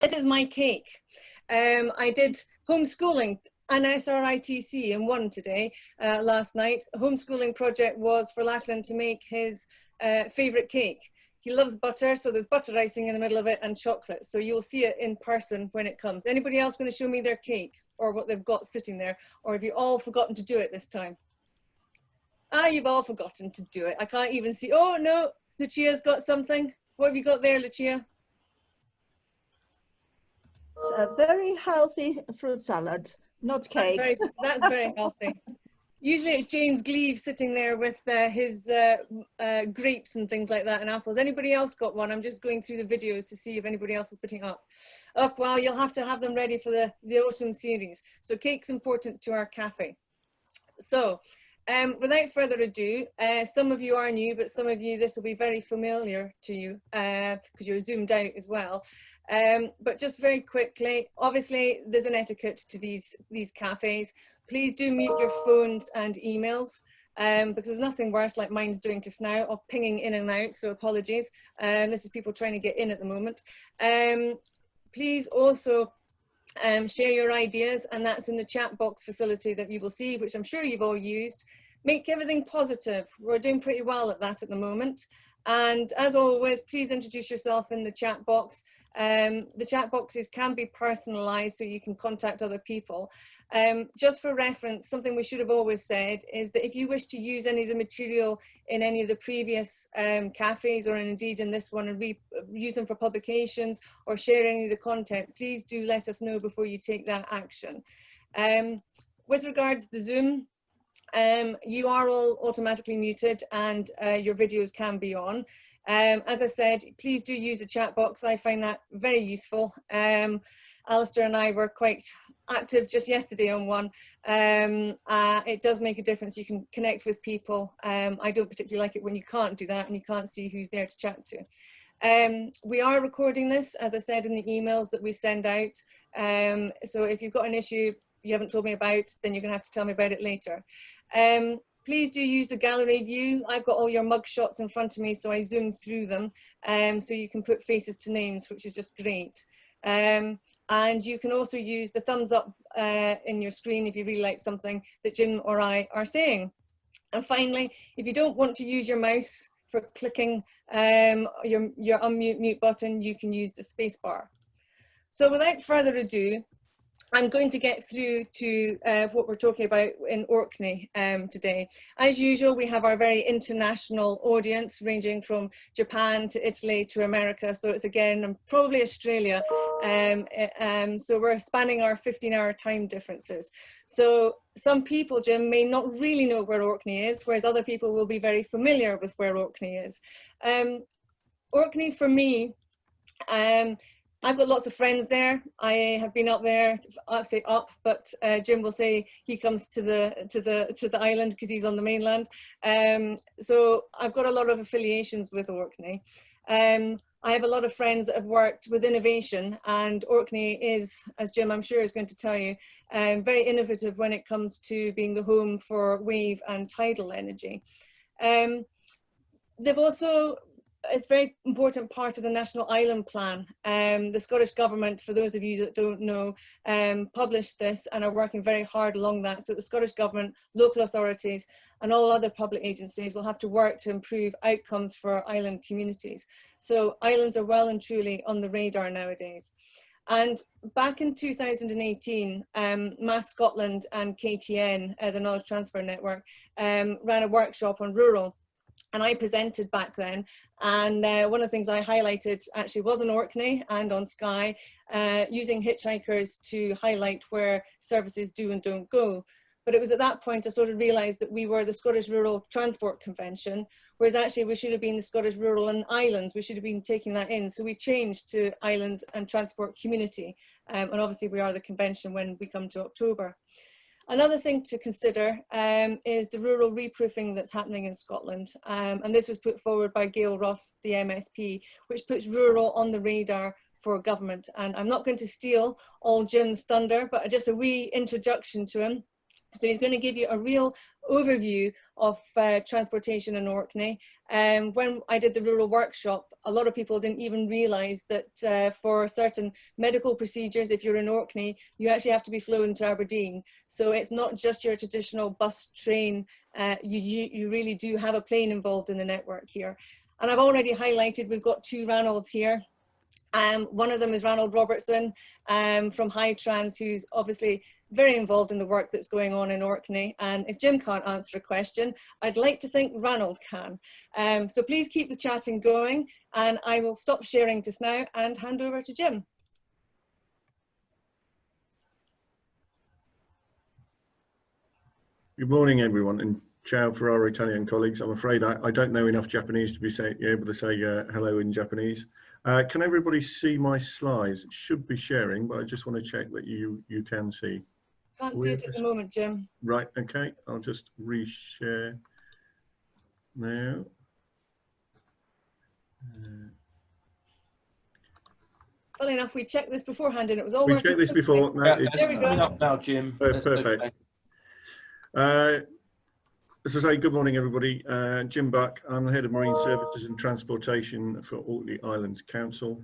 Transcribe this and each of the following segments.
This is my cake. I did homeschooling and SRITC in one today, last night. A homeschooling project was for Lachlan to make his favourite cake. He loves butter, so there's butter icing in the middle of it and chocolate. So you'll see it in person when it comes. Anybody else going to show me their cake or what they've got sitting there? Or have you all forgotten to do it this time? Ah, you've all forgotten to do it. I can't even see. Oh no, Lucia's got something. What have you got there, Lucia? It's a very healthy fruit salad, not cake. That's very healthy. Usually it's James Gleave sitting there with his grapes and things like that and apples. Anybody else got one? I'm just going through the videos to see if anybody else is putting up. Oh, well, you'll have to have them ready for the autumn series. So cake's important to our cafe. So without further ado, some of you are new, but some of you, this will be very familiar to you because you're zoomed out as well. But just very quickly, obviously there's an etiquette to these cafes. Please do mute your phones and emails because there's nothing worse like mine's doing just now of pinging in and out, so apologies. This is people trying to get in at the moment. Please also share your ideas, and that's in the chat box facility that you will see, which I'm sure you've all used. Make everything positive. We're doing pretty well at that at the moment. And as always, please introduce yourself in the chat box. The chat boxes can be personalized so you can contact other people. Just for reference, something we should have always said is that if you wish to use any of the material in any of the previous cafes, or indeed in this one, and use them for publications or share any of the content, please do let us know before you take that action. With regards to Zoom, you are all automatically muted and your videos can be on. As I said, please do use the chat box. I find that very useful. Alistair and I were quite active just yesterday on one. It does make a difference. You can connect with people. I don't particularly like it when you can't do that and you can't see who's there to chat to. We are recording this, as I said, in the emails that we send out. So if you've got an issue you haven't told me about, then you're going to have to tell me about it later. Please do use the gallery view. I've got all your mug shots in front of me, so I zoom through them, so you can put faces to names, which is just great. And you can also use the thumbs up in your screen if you really like something that Jim or I are saying. And finally, if you don't want to use your mouse for clicking your unmute mute button, you can use the space bar. So without further ado, I'm going to get through to what we're talking about in Orkney today. As usual, we have our very international audience ranging from Japan to Italy to America. So it's again, probably Australia. So we're spanning our 15-hour time differences. So some people, Jim, may not really know where Orkney is, whereas other people will be very familiar with where Orkney is. Orkney for me, I've got lots of friends there. I have been up there. I say up, but Jim will say he comes to the island because he's on the mainland. So I've got a lot of affiliations with Orkney. I have a lot of friends that have worked with innovation, and Orkney is, as Jim I'm sure is going to tell you, very innovative when it comes to being the home for wave and tidal energy. They've also, it's a very important part of the National Island Plan. The Scottish Government, for those of you that don't know, published this and are working very hard along that. So the Scottish Government, local authorities and all other public agencies will have to work to improve outcomes for island communities. So islands are well and truly on the radar nowadays. And back in 2018, Mass Scotland and KTN, the Knowledge Transfer Network, ran a workshop on rural. And I presented back then, and one of the things I highlighted actually was on Orkney and on Skye, using hitchhikers to highlight where services do and don't go. But it was at that point I sort of realised that we were the Scottish Rural Transport Convention, whereas actually we should have been the Scottish Rural and Islands. We should have been taking that in. So we changed to Islands and Transport Community. And obviously we are the convention when we come to October. Another thing to consider is the rural reproofing that's happening in Scotland. And this was put forward by Gail Ross, the MSP, which puts rural on the radar for government. And I'm not going to steal all Jim's thunder, but just a wee introduction to him. So he's going to give you a real overview of transportation in Orkney, when I did the rural workshop, a lot of people didn't even realise that for certain medical procedures, if you're in Orkney, you actually have to be flown to Aberdeen. So it's not just your traditional bus, train, you really do have a plane involved in the network here. And I've already highlighted, we've got 2 Ranalds here. One of them is Ranald Robertson from High Trans, who's obviously very involved in the work that's going on in Orkney. And if Jim can't answer a question, I'd like to think Ranald can. So please keep the chatting going, and I will stop sharing just now and hand over to Jim. Good morning, everyone, and ciao for our Italian colleagues. I'm afraid I don't know enough Japanese to be able to say hello in Japanese. Can everybody see my slides? It should be sharing, but I just want to check that you can see. Can't see it at the moment, Jim. Right, okay, I'll just reshare now. Funnily enough, we checked this beforehand and it was all We working. checked this before. No, there we go. Up now, Jim. Perfect. Okay. As I say, good morning, everybody. Jim Buck, I'm the Head of Marine Services and Transportation for Orkney Islands Council.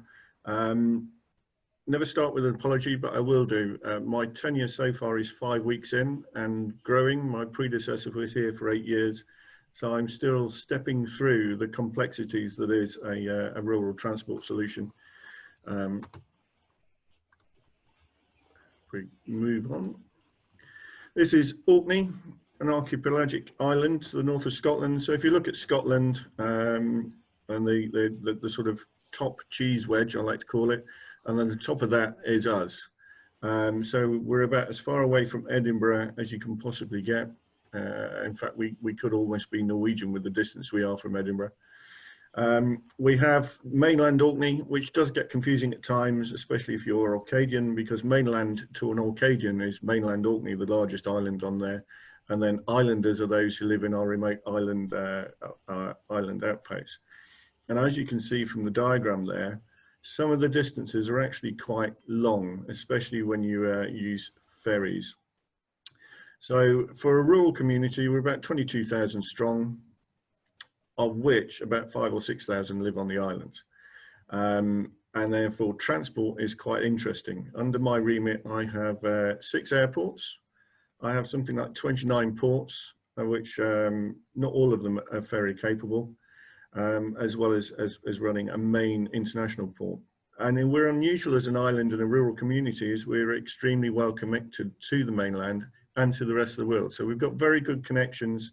Never start with an apology, but I will do. My tenure so far is 5 weeks in and growing. My predecessor was here for 8 years. So I'm still stepping through the complexities that is a rural transport solution. If we move on. This is Orkney, an archipelagic island to the north of Scotland. So if you look at Scotland and the sort of top cheese wedge, I like to call it, and then the top of that is us. So we're about as far away from Edinburgh as you can possibly get. In fact, we could almost be Norwegian with the distance we are from Edinburgh. We have mainland Orkney, which does get confusing at times, especially if you're Orcadian, because mainland to an Orcadian is mainland Orkney, the largest island on there. And then islanders are those who live in our remote island outposts. And as you can see from the diagram there, some of the distances are actually quite long, especially when you use ferries. So for a rural community, we're about 22,000 strong, of which about 5,000 or 6,000 live on the islands. And therefore transport is quite interesting. Under my remit, I have 6 airports. I have something like 29 ports, which not all of them are ferry capable, as well as running a main international port. And we're unusual as an island and a rural community as we're extremely well connected to the mainland and to the rest of the world. So we've got very good connections,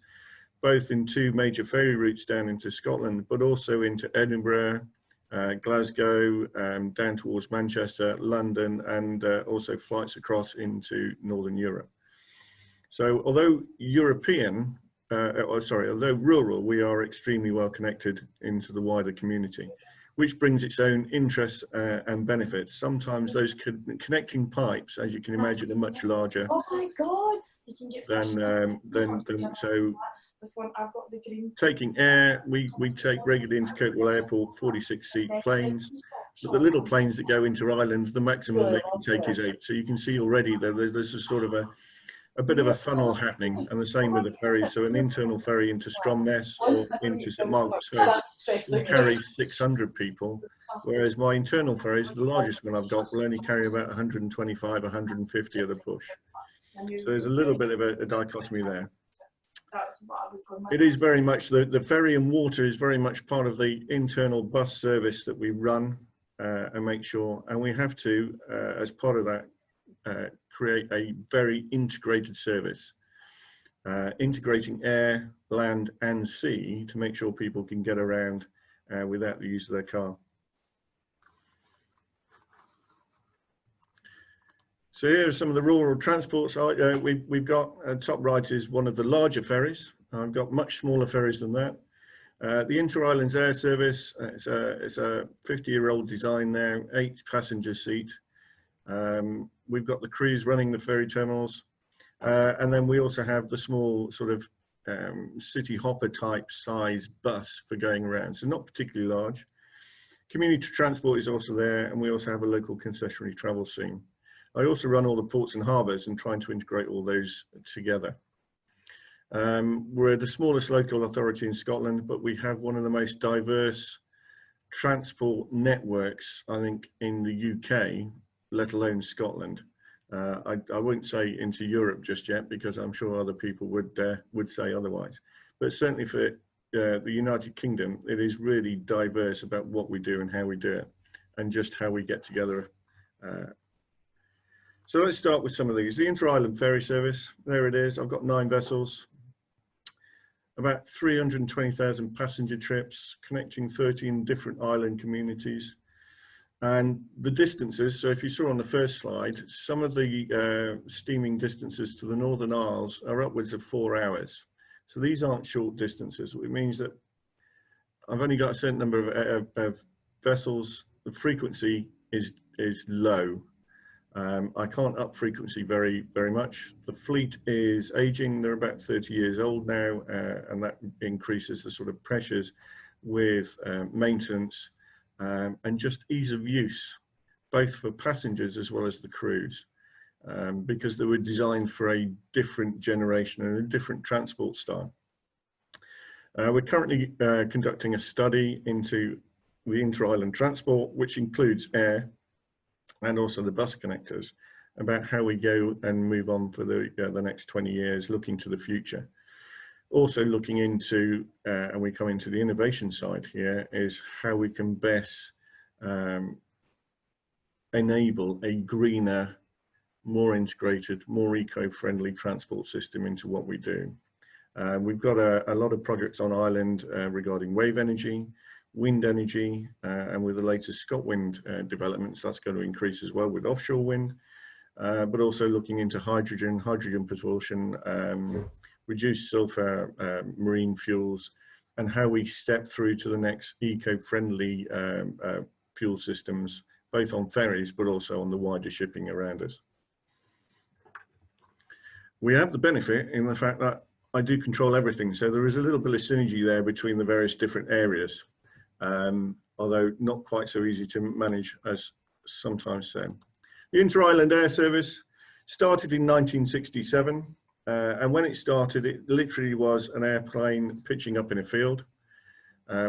both in 2 major ferry routes down into Scotland, but also into Edinburgh, Glasgow, down towards Manchester, London, and also flights across into Northern Europe. So although although rural, we are extremely well connected into the wider community, which brings its own interests and benefits. Sometimes those connecting pipes, as you can imagine, are much larger than so. Taking air, we take regularly into Coatwell Airport 46-seat planes, but the little planes that go into Ireland, the maximum they can take is 8. So you can see already that there's a sort of a bit of a funnel happening, and the same with the ferries. So an internal ferry into Stromness or into St Margaret's Hope will carry 600 people, whereas my internal ferries, the largest one I've got, will only carry about 125, 150 at a push. So there's a little bit of a dichotomy there. It is very much, the ferry and water is very much part of the internal bus service that we run and make sure, and we have to, as part of that, create a very integrated service, integrating air, land and sea to make sure people can get around without the use of their car. So here are some of the rural transports. We've got, top right is one of the larger ferries. I've got much smaller ferries than that. The Inter-Islands Air Service, it's a 50-year-old design now, 8 passenger seat. We've got the crews running the ferry terminals. And then we also have the small sort of city hopper type size bus for going around. So not particularly large. Community transport is also there. And we also have a local concessionary travel scene. I also run all the ports and harbours and trying to integrate all those together. We're the smallest local authority in Scotland, but we have one of the most diverse transport networks, I think, in the UK, let alone Scotland. I won't say into Europe just yet, because I'm sure other people would say otherwise. But certainly for the United Kingdom, it is really diverse about what we do and how we do it, and just how we get together. So let's start with some of these. The Inter-Island Ferry Service, there it is. I've got 9 vessels, about 320,000 passenger trips, connecting 13 different island communities. And the distances, so if you saw on the first slide, some of the steaming distances to the Northern Isles are upwards of 4 hours. So these aren't short distances. It means that I've only got a certain number of vessels. The frequency is low. I can't up frequency very much. The fleet is aging. They're about 30 years old now, and that increases the sort of pressures with maintenance and just ease of use, both for passengers as well as the crews, because they were designed for a different generation and a different transport style. We're currently conducting a study into the inter-island transport, which includes air and also the bus connectors, about how we go and move on for the next 20 years, looking to the future. Also looking into, and we come into the innovation side here, is how we can best enable a greener, more integrated, more eco-friendly transport system into what we do. We've got a lot of projects on island regarding wave energy, wind energy, and with the latest ScotWind developments, that's going to increase as well with offshore wind, but also looking into hydrogen propulsion, reduced sulfur marine fuels, and how we step through to the next eco-friendly fuel systems, both on ferries, but also on the wider shipping around us. We have the benefit in the fact that I do control everything. So there is a little bit of synergy there between the various different areas, although not quite so easy to manage as sometimes said. The Inter-Island Air Service started in 1967. And when it started, it literally was an airplane pitching up in a field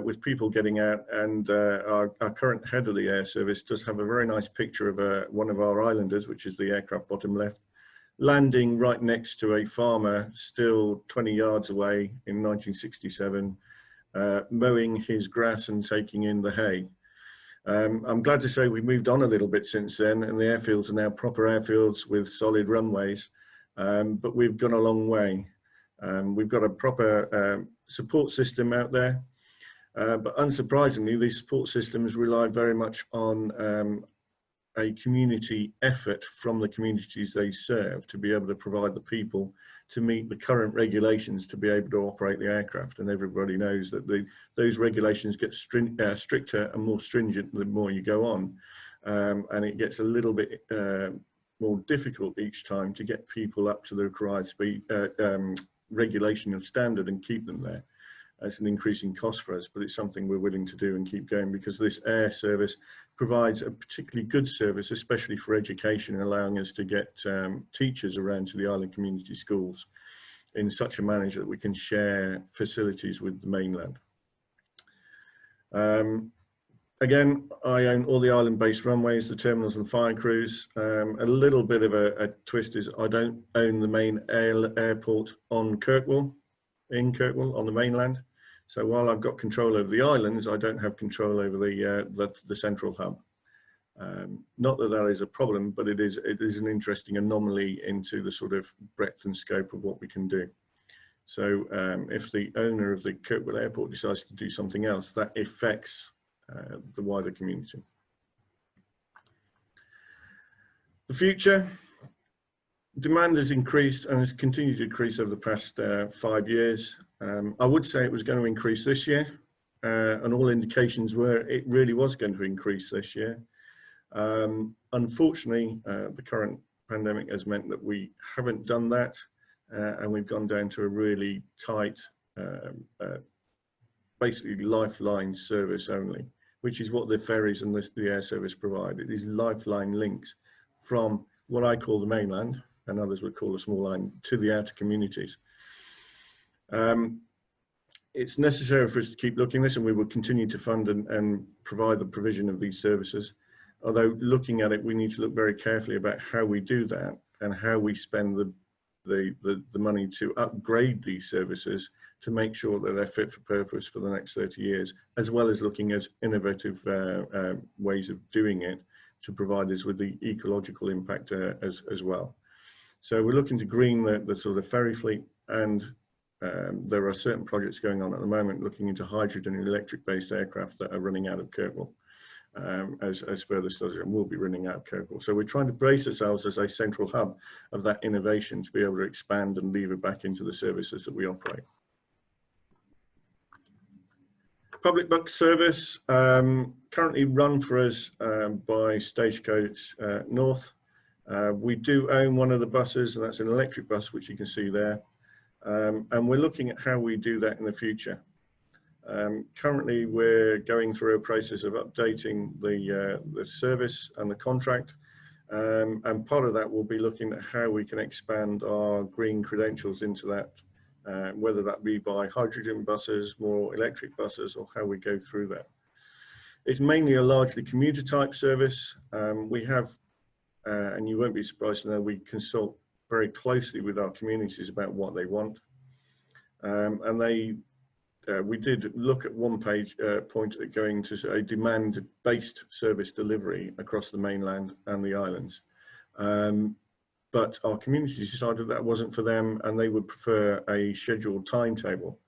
with people getting out. And our current head of the air service does have a very nice picture of one of our islanders, which is the aircraft bottom left, landing right next to a farmer still 20 yards away in 1967, mowing his grass and taking in the hay. I'm glad to say we've moved on a little bit since then, and the airfields are now proper airfields with solid runways. But we've gone a long way. We've got a proper support system out there, but unsurprisingly, these support systems rely very much on a community effort from the communities they serve to be able to provide the people to meet the current regulations to be able to operate the aircraft. And everybody knows that those regulations get stricter and more stringent the more you go on, and it gets a little bit more difficult each time to get people up to the required speed, regulation and standard and keep them there. It's an increasing cost for us, but it's something we're willing to do and keep going, because this air service provides a particularly good service, especially for education, allowing us to get teachers around to the island community schools in such a manner that we can share facilities with the mainland. Again, I own all the island-based runways, the terminals and fire crews. A little bit of a twist is I don't own the main airport on Kirkwall, in Kirkwall on the mainland. So while I've got control over the islands, I don't have control over the central hub. Not that that is a problem, but it is an interesting anomaly into the sort of breadth and scope of what we can do. So if the owner of the Kirkwall Airport decides to do something else, that affects the wider community. The future, demand has increased and has continued to increase over the past 5 years. I would say it was going to increase this year, and all indications were it really was going to increase this year. Unfortunately, the current pandemic has meant that we haven't done that, and we've gone down to a really tight, basically lifeline service only, which is what the ferries and the air service provide. It is lifeline links from what I call the mainland, and others would call the small line, to the outer communities. It's necessary for us to keep looking at this, and we will continue to fund and provide the provision of these services. Although looking at it, we need to look very carefully about how we do that and how we spend the money to upgrade these services to make sure that they're fit for purpose for the next 30 years, as well as looking at innovative ways of doing it to provide us with the ecological impact as well. So we're looking to green the sort of ferry fleet, and there are certain projects going on at the moment looking into hydrogen and electric based aircraft that are running out of Kirkwall as further studies, and will be running out of Kirkwall. So we're trying to brace ourselves as a central hub of that innovation to be able to expand and lever back into the services that we operate. Public bus service, currently run for us by Stagecoach North. We do own one of the buses, and that's an electric bus, which you can see there. And we're looking at how we do that in the future. Currently, we're going through a process of updating the service and the contract. And part of that will be looking at how we can expand our green credentials into that, whether that be by hydrogen buses, more electric buses, or how we go through that. It's mainly a largely commuter type service. We have, and you won't be surprised to know, we consult very closely with our communities about what they want. And we did look at one point at going to a demand-based service delivery across the mainland and the islands. But our communities decided that wasn't for them, and they would prefer a scheduled timetable.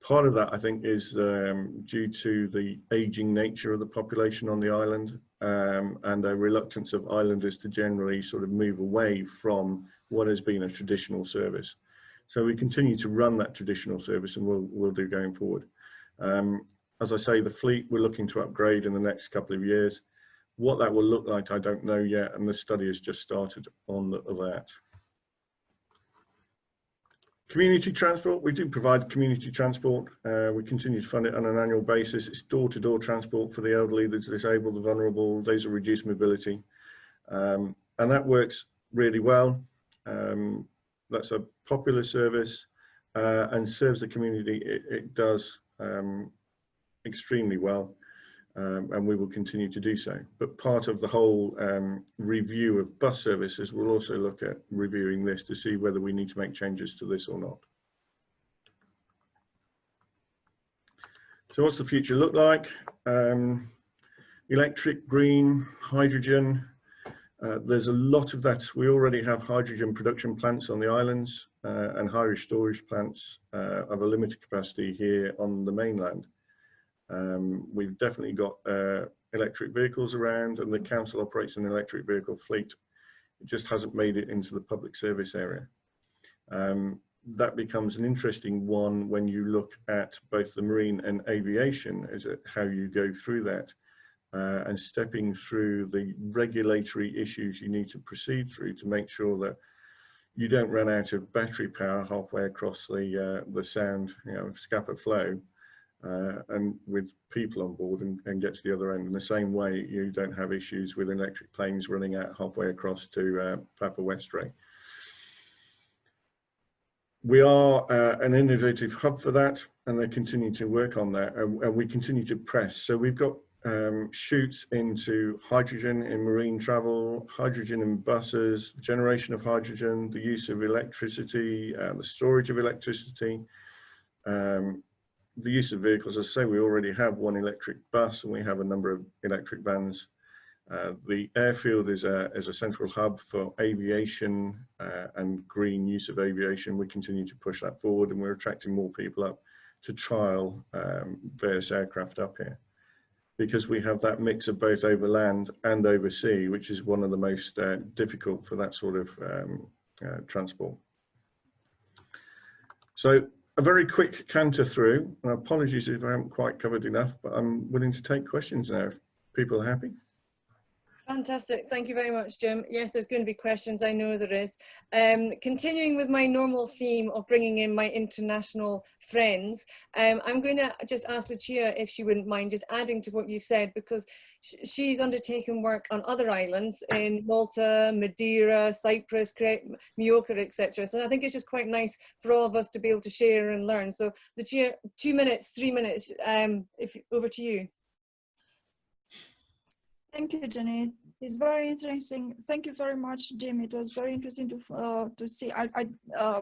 Part of that, I think, is due to the aging nature of the population on the island, and a reluctance of islanders to generally sort of move away from what has been a traditional service. So we continue to run that traditional service, and we'll do going forward. As I say, the fleet we're looking to upgrade in the next couple of years. What that will look like, I don't know yet, and the study has just started on that. Community transport, we do provide community transport. We continue to fund it on an annual basis. It's door-to-door transport for the elderly, the disabled, the vulnerable, those with reduced mobility. And that works really well. That's a popular service and serves the community. It does extremely well. And we will continue to do so. But part of the whole review of bus services will also look at reviewing this to see whether we need to make changes to this or not. So what's the future look like? Electric, green, hydrogen. There's a lot of that. We already have hydrogen production plants on the islands and high storage plants of a limited capacity here on the mainland. We've definitely got electric vehicles around, and the council operates an electric vehicle fleet. It just hasn't made it into the public service area. That becomes an interesting one when you look at both the marine and aviation, as how you go through that and stepping through the regulatory issues you need to proceed through to make sure that you don't run out of battery power halfway across the sound, Scapa flow. And with people on board and get to the other end. In the same way, you don't have issues with electric planes running out halfway across to Papa Westray. We are an innovative hub for that, and they continue to work on that, and we continue to press. So we've got shoots into hydrogen in marine travel, hydrogen in buses, generation of hydrogen, the use of electricity, the storage of electricity, the use of vehicles. As I say, we already have one electric bus, and we have a number of electric vans. The airfield is a central hub for aviation and green use of aviation. We continue to push that forward, and we're attracting more people up to trial various aircraft up here, because we have that mix of both over land and over sea, which is one of the most difficult for that sort of transport. So a very quick canter through, and apologies if I haven't quite covered enough, but I'm willing to take questions now if people are happy. Fantastic. Thank you very much, Jim. Yes, there's going to be questions. I know there is. Continuing with my normal theme of bringing in my international friends, I'm going to just ask Lucia if she wouldn't mind just adding to what you said, because she's undertaken work on other islands in Malta, Madeira, Cyprus, Majorca, etc. So I think it's just quite nice for all of us to be able to share and learn. So the 2 minutes, 3 minutes, over to you. Thank you, Jenny. It's very interesting. Thank you very much, Jim. It was very interesting to see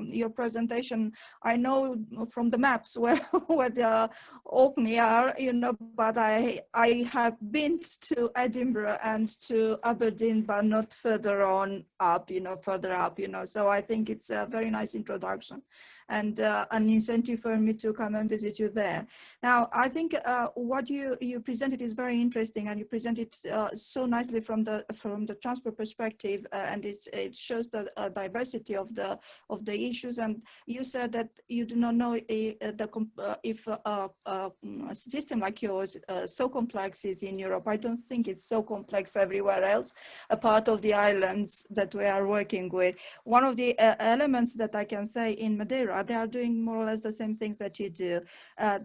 your presentation. I know from the maps where the Orkney are, you know, but I have been to Edinburgh and to Aberdeen, but not further on up, you know, further up, you know. So I think it's a very nice introduction and an incentive for me to come and visit you there. Now, I think what you presented is very interesting, and you presented so nicely from the transport perspective, and it shows the diversity of the issues. And you said that you do not know if a system like yours so complex is in Europe. I don't think it's so complex everywhere else, a part of the islands that we are working with. One of the elements that I can say in Madeira, they are doing more or less the same things that you do.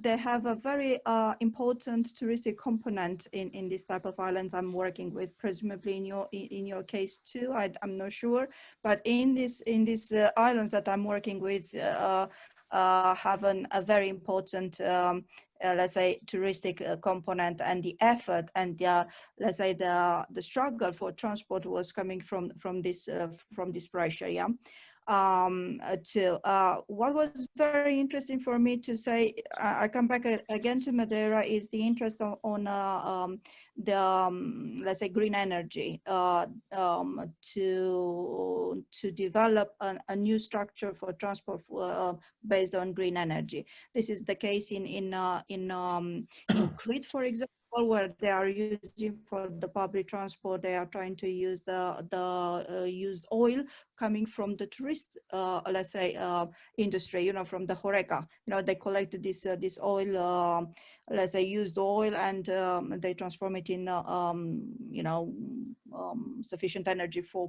They have a very important touristic component in this type of islands I'm working with, presumably in your case too. I'm not sure, but in these islands that I'm working with have a very important let's say touristic component, and the effort and let's say the struggle for transport was coming from this pressure. Yeah. What was very interesting for me to say, I come back again to Madeira, is the interest on let's say green energy, to develop a new structure for transport based on green energy. This is the case in Crete, for example, where they are using for the public transport, they are trying to use the used oil coming from the tourist, let's say, industry, you know, from the Horeca. You know, they collected this oil, let's say used oil, and they transform it in, you know, sufficient energy for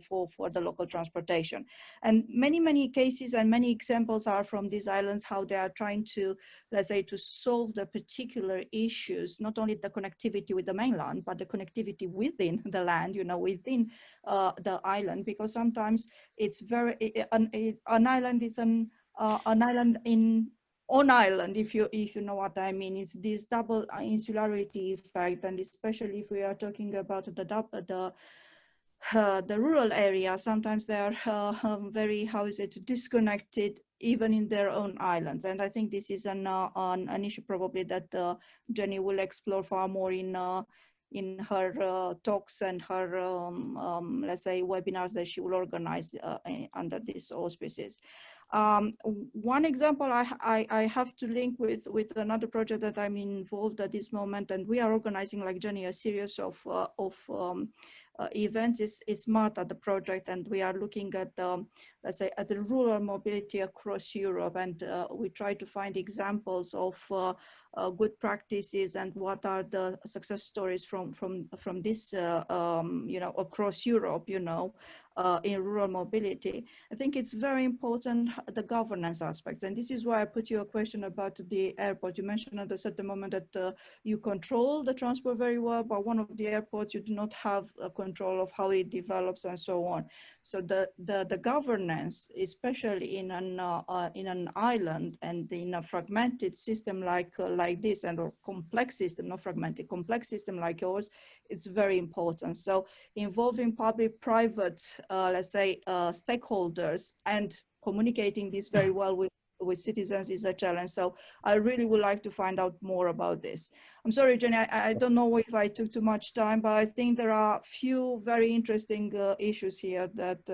the local transportation. And many cases and many examples are from these islands, how they are trying to, let's say, to solve the particular issues, not only the connectivity with the mainland, but the connectivity within the land, you know, within the island, because sometimes it's very, an island is an island on island, if you know what I mean. It's this double insularity effect, and especially if we are talking about the rural area, sometimes they are very, how is it, disconnected even in their own islands. And I think this is an issue probably that Jenny will explore far more in her talks and her, let's say, webinars that she will organize under these auspices. One example I have to link with another project that I'm involved at this moment, and we are organizing, like Jenny, a series of events is Marta, the project, and we are looking at let's say at the rural mobility across Europe, and we try to find examples of good practices and what are the success stories from this you know, across Europe, you know, in rural mobility. I think it's very important, the governance aspects, and this is why I put you a question about the airport. You mentioned at a certain moment that you control the transport very well, but one of the airports you do not have a control of how it develops and so on. So the governance, especially in an island and in a fragmented system like this, and a complex system, not fragmented, complex system like yours, it's very important. So involving public-private, let's say, stakeholders and communicating this very well with citizens is a challenge. So I really would like to find out more about this. I'm sorry, Jenny, I don't know if I took too much time, but I think there are a few very interesting issues here that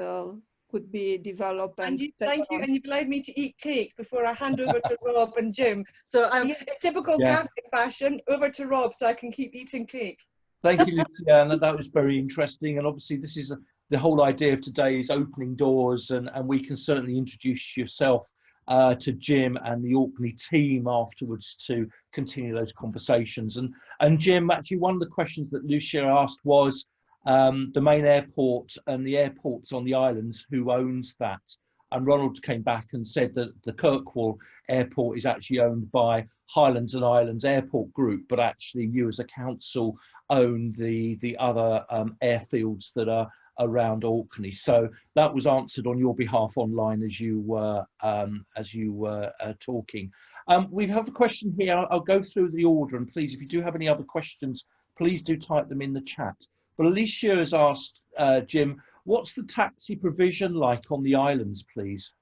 could be developed. And thank you, and you've allowed me to eat cake before I hand over to Rob and Jim. So I'm in typical Catholic fashion, over to Rob so I can keep eating cake. Thank you, Luciana. That was very interesting. And obviously this is the whole idea of today is opening doors, and we can certainly introduce yourself to Jim and the Orkney team afterwards to continue those conversations. And Jim, actually one of the questions that Lucia asked was the main airport and the airports on the islands, who owns that? and Ronald came back and said that the Kirkwall Airport is actually owned by Highlands and Islands Airport Group, but actually you as a council own the other airfields that are around Orkney. So that was answered on your behalf online as you were talking. We have a question here. I'll go through the order, and please, if you do have any other questions, please do type them in the chat. But Alicia has asked, Jim, what's the taxi provision like on the islands, please?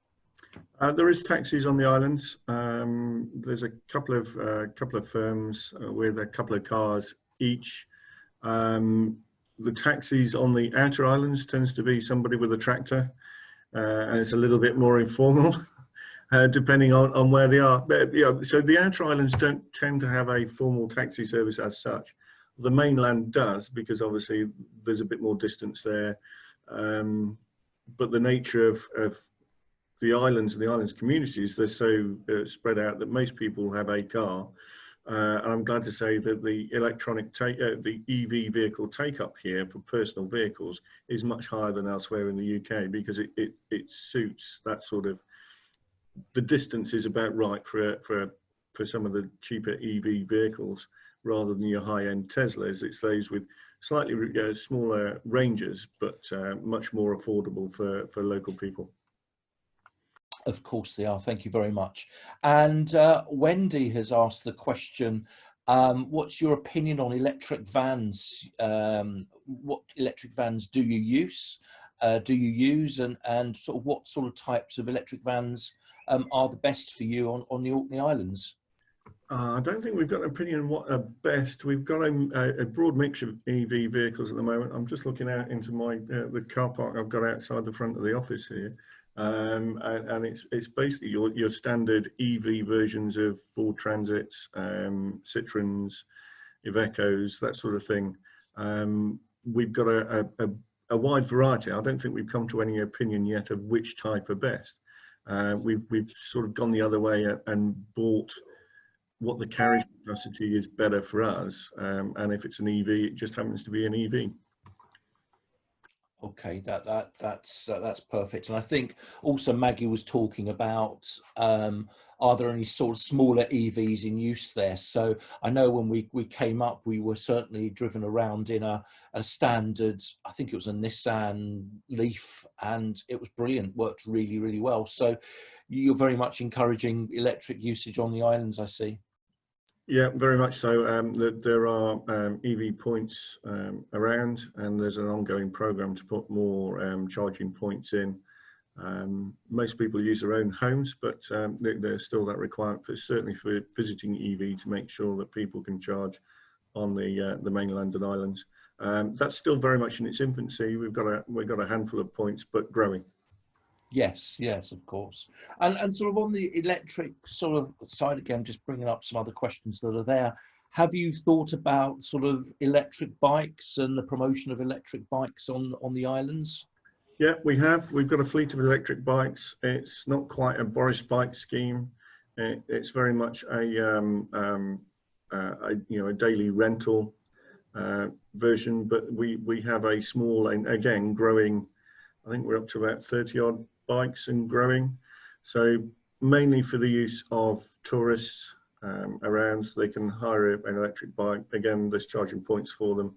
There is taxis on the islands. There's a couple of firms with a couple of cars each. The taxis on the outer islands tends to be somebody with a tractor, and it's a little bit more informal, depending on where they are. But, yeah, so the outer islands don't tend to have a formal taxi service as such. The mainland does, because obviously there's a bit more distance there. But the nature of the islands and the islands communities, they're so spread out that most people have a car. And I'm glad to say that the the EV vehicle take up here for personal vehicles is much higher than elsewhere in the UK, because it suits that sort of, the distance is about right for some of the cheaper EV vehicles rather than your high-end Teslas. It's those with slightly smaller ranges, but much more affordable for local people. Of course they are. Thank you very much. And Wendy has asked the question, what's your opinion on electric vans? What electric vans do you use? And sort of what sort of types of electric vans are the best for you on the Orkney Islands? I don't think we've got an opinion on what are best. We've got a broad mix of EV vehicles at the moment. I'm just looking out into the car park I've got outside the front of the office here. And it's basically your standard EV versions of Ford Transits, Citroens, Ivecos, that sort of thing. We've got a wide variety. I don't think we've come to any opinion yet of which type are best. We've sort of gone the other way and bought what the carriage capacity is better for us. And if it's an EV, it just happens to be an EV. Okay, that's perfect. And I think also Maggie was talking about, are there any sort of smaller EVs in use there? So I know when we came up, we were certainly driven around in a standard, I think it was a Nissan Leaf, and it was brilliant, worked really, really well. So you're very much encouraging electric usage on the islands, I see. Yeah, very much so. There are EV points around, and there's an ongoing program to put more charging points in. Most people use their own homes, but there's still that requirement, certainly for visiting EV, to make sure that people can charge on the mainland and islands. That's still very much in its infancy. We've got a handful of points, but growing. Yes, of course. And sort of on the electric sort of side again, just bringing up some other questions that are there. Have you thought about sort of electric bikes and the promotion of electric bikes on the islands? Yeah, we have. We've got a fleet of electric bikes. It's not quite a Boris bike scheme. It's very much a daily rental version. But we have a small, and again growing. I think we're up to about 30 odd bikes and growing. So mainly for the use of tourists around. They can hire an electric bike. Again, there's charging points for them,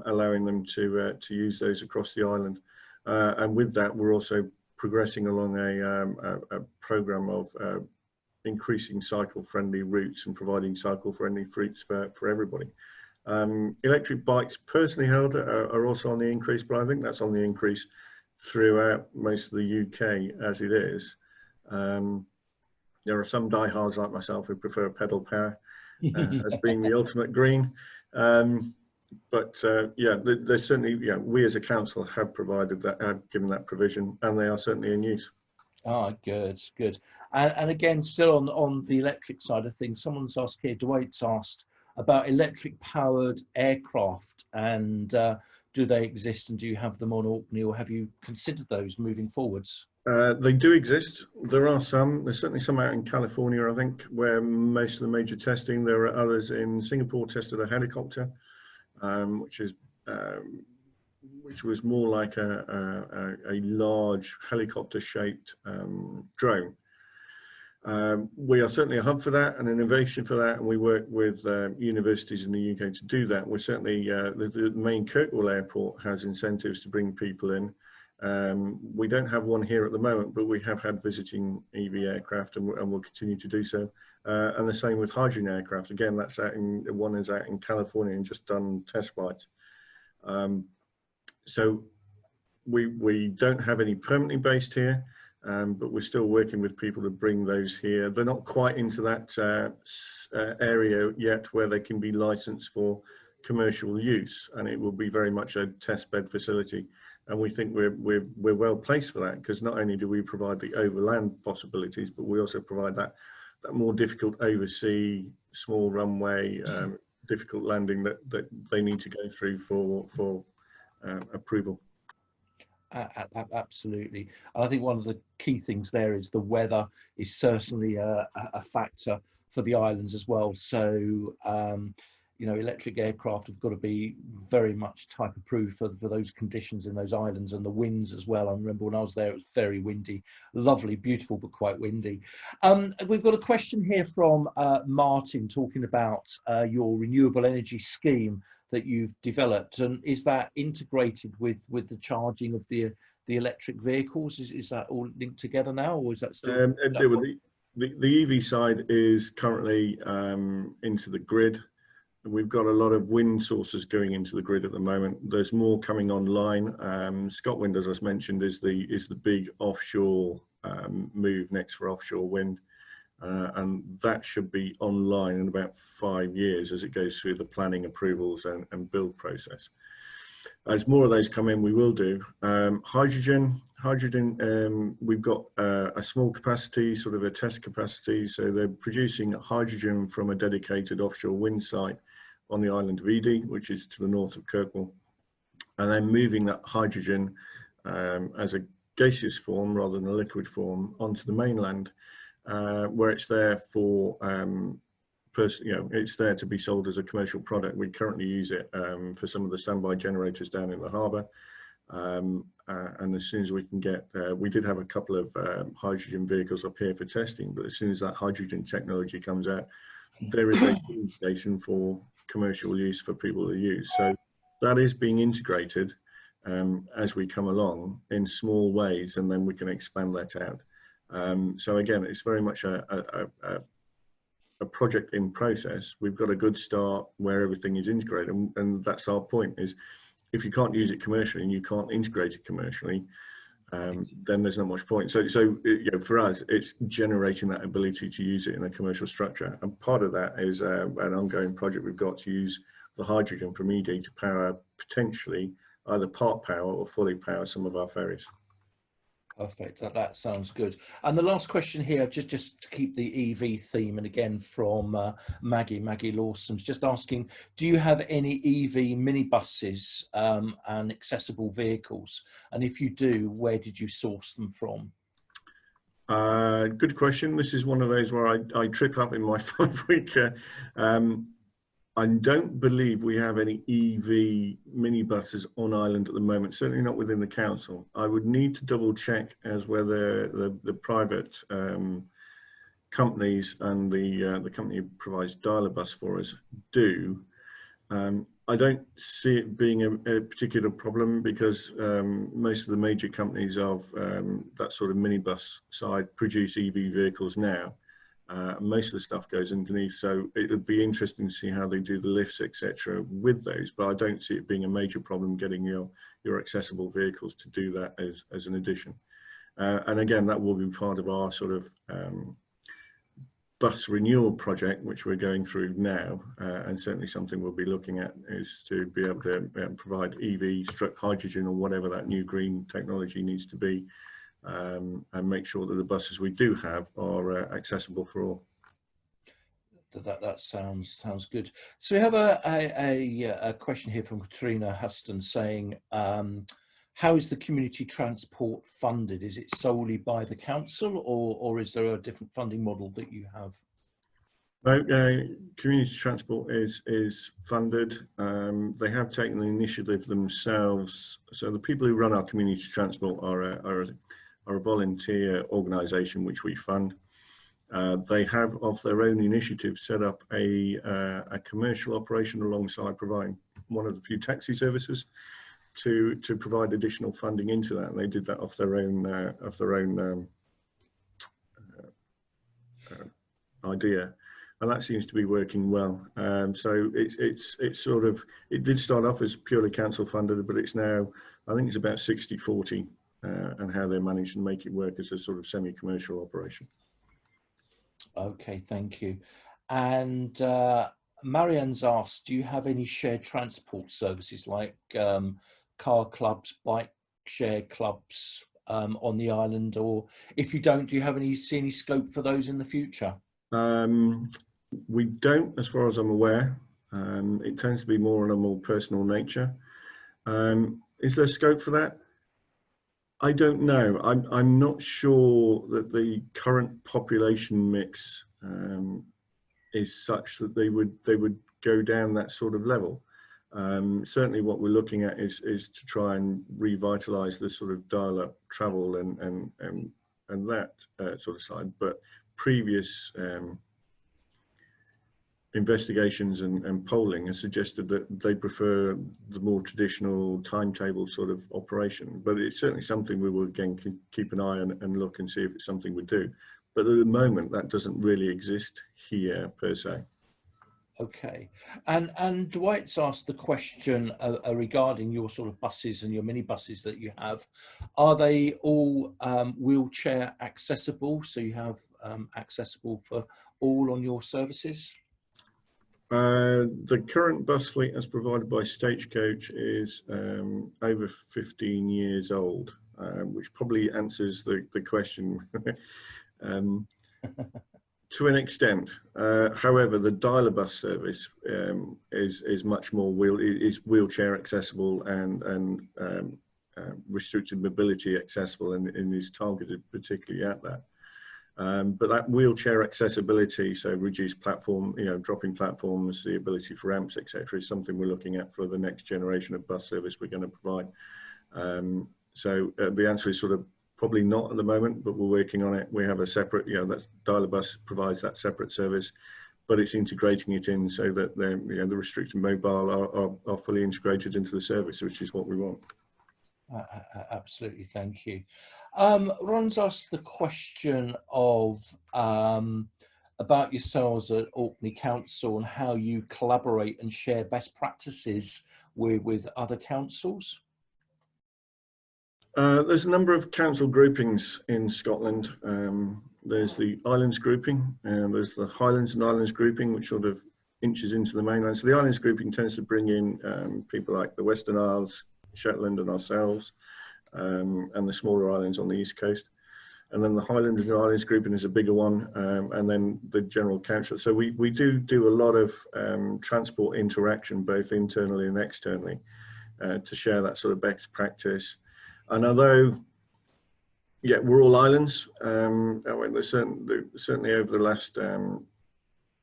allowing them to use those across the island. And with that, we're also progressing along a program of increasing cycle-friendly routes and providing cycle-friendly routes for everybody. Electric bikes personally held are also on the increase, but I think that's on the increase throughout most of the UK as it is. There are some diehards like myself who prefer pedal power as being the ultimate green. But yeah, there's certainly, we as a council have provided that, have given that provision, and they are certainly in use. Ah, good. And again, still on the electric side of things, someone's asked here, Dwight's asked about electric powered aircraft, and do they exist, and do you have them on Orkney, or have you considered those moving forwards? They do exist. There are some. There's certainly some out in California, I think, where most of the major testing. There are others in Singapore tested a helicopter, which is which was more like a large helicopter-shaped drone. We are certainly a hub for that, an innovation for that, and we work with universities in the UK to do that. We're certainly, the main Kirkwall Airport has incentives to bring people in. We don't have one here at the moment, but we have had visiting EV aircraft, and we'll continue to do so. And the same with hydrogen aircraft. Again, that's one is out in California and just done test flights. So we don't have any permanently based here. But we're still working with people to bring those here. They're not quite into that area yet where they can be licensed for commercial use, and it will be very much a test bed facility. And we think we're well placed for that, because not only do we provide the overland possibilities, but we also provide that more difficult oversea, small runway, difficult landing that they need to go through for approval. Absolutely. And I think one of the key things there is the weather is certainly a factor for the islands as well. So, you know, electric aircraft have got to be very much type approved for those conditions in those islands, and the winds as well. I remember when I was there, it was very windy, lovely, beautiful, but quite windy. We've got a question here from Martin talking about your renewable energy scheme that you've developed, and is that integrated with the charging of the electric vehicles? Is that all linked together now, or is that still? The EV side is currently into the grid. We've got a lot of wind sources going into the grid at the moment. There's more coming online. ScotWind, as I mentioned, is the big offshore move next for offshore wind. And that should be online in about 5 years as it goes through the planning approvals and build process. As more of those come in, we will do. Hydrogen, we've got a small capacity, sort of a test capacity. So they're producing hydrogen from a dedicated offshore wind site on the island of Edy, which is to the north of Kirkwall. And then moving that hydrogen as a gaseous form rather than a liquid form onto the mainland, where it's there for it's there to be sold as a commercial product. We currently use it for some of the standby generators down in the harbour, and as soon as we can get, we did have a couple of hydrogen vehicles up here for testing, but as soon as that hydrogen technology comes out, there is a fueling station for commercial use for people to use. So that is being integrated as we come along in small ways, and then we can expand that out. So again, it's very much a project in process. We've got a good start where everything is integrated, and that's our point, is if you can't use it commercially and you can't integrate it commercially, then there's not much point. So you know, for us, it's generating that ability to use it in a commercial structure, and part of that is an ongoing project we've got to use the hydrogen from Edy to power potentially either part power or fully power some of our ferries. Perfect. That sounds good. And the last question here, just to keep the EV theme, and again from Maggie Lawson's just asking, do you have any EV minibuses and accessible vehicles? And if you do, where did you source them from? Good question. This is one of those where I trip up in my 5-week. I don't believe we have any EV minibuses on island at the moment, certainly not within the council. I would need to double check as whether the private companies and the company who provides dial-a-bus for us do. I don't see it being a particular problem, because most of the major companies of that sort of minibus side produce EV vehicles now. Most of the stuff goes underneath, so it would be interesting to see how they do the lifts, etc. with those, but I don't see it being a major problem getting your accessible vehicles to do that as an addition. And again, that will be part of our sort of bus renewal project, which we're going through now, and certainly something we'll be looking at is to be able to provide EV / hydrogen or whatever that new green technology needs to be, and make sure that the buses we do have are accessible for all. That sounds good. So we have a question here from Katrina Huston saying, how is the community transport funded? Is it solely by the council, or is there a different funding model that you have? Community transport is funded. They have taken the initiative themselves. So the people who run our community transport are a volunteer organisation which we fund. They have, of their own initiative, set up a commercial operation alongside providing one of the few taxi services to provide additional funding into that. And they did that off their own idea. And that seems to be working well. So it's sort of, it did start off as purely council funded, but it's now, I think it's about 60-40, and how they managed to make it work as a sort of semi-commercial operation. Okay, thank you. And Marianne's asked, do you have any shared transport services like car clubs, bike share clubs on the island? Or if you don't, do you have see any scope for those in the future? We don't, as far as I'm aware. It tends to be more on a more personal nature. Is there scope for that? I don't know. I'm not sure that the current population mix is such that they would go down that sort of level. Certainly, what we're looking at is to try and revitalise the sort of dial-up travel and that sort of side. But previous investigations and polling has suggested that they prefer the more traditional timetable sort of operation. But it's certainly something we will again keep an eye on and look and see if it's something we do. But at the moment, that doesn't really exist here per se. Okay. And Dwight's asked the question regarding your sort of buses and your minibuses that you have. Are they all wheelchair accessible? So you have accessible for all on your services? The current bus fleet as provided by Stagecoach is over 15 years old, which probably answers the question to an extent. However, the dialer bus service is much more wheelchair accessible and restricted mobility accessible, and is targeted particularly at that. But that wheelchair accessibility, so reduced platform, dropping platforms, the ability for ramps, etc., is something we're looking at for the next generation of bus service we're going to provide. So the answer is sort of probably not at the moment, but we're working on it. We have a separate, that dialer bus provides that separate service, but it's integrating it in so that the restricted mobile are fully integrated into the service, which is what we want. Absolutely, thank you. Ron's asked the question of about yourselves at Orkney Council and how you collaborate and share best practices with other councils. There's a number of council groupings in Scotland. There's the Islands grouping, and there's the Highlands and Islands grouping, which sort of inches into the mainland. So the Islands grouping tends to bring in people like the Western Isles, Shetland and ourselves, and the smaller islands on the east coast. And then the Highlands and Islands grouping is a bigger one, and then the general council. So we do a lot of transport interaction, both internally and externally, to share that sort of best practice. And although, yeah, we're all islands, there's certainly over the last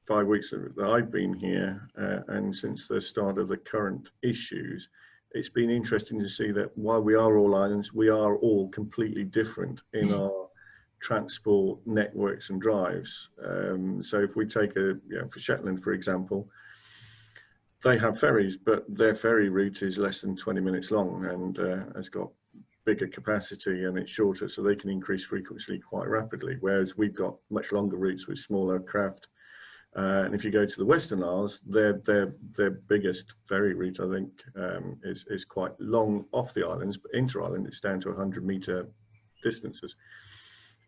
5 weeks that I've been here, and since the start of the current issues, it's been interesting to see that while we are all islands, we are all completely different in our transport networks and drives. So if we take for Shetland, for example, they have ferries, but their ferry route is less than 20 minutes long and has got bigger capacity and it's shorter, so they can increase frequency quite rapidly, whereas we've got much longer routes with smaller craft. And if you go to the Western Isles, their biggest ferry route, I think, is quite long off the islands, but inter-island it's down to 100-metre distances.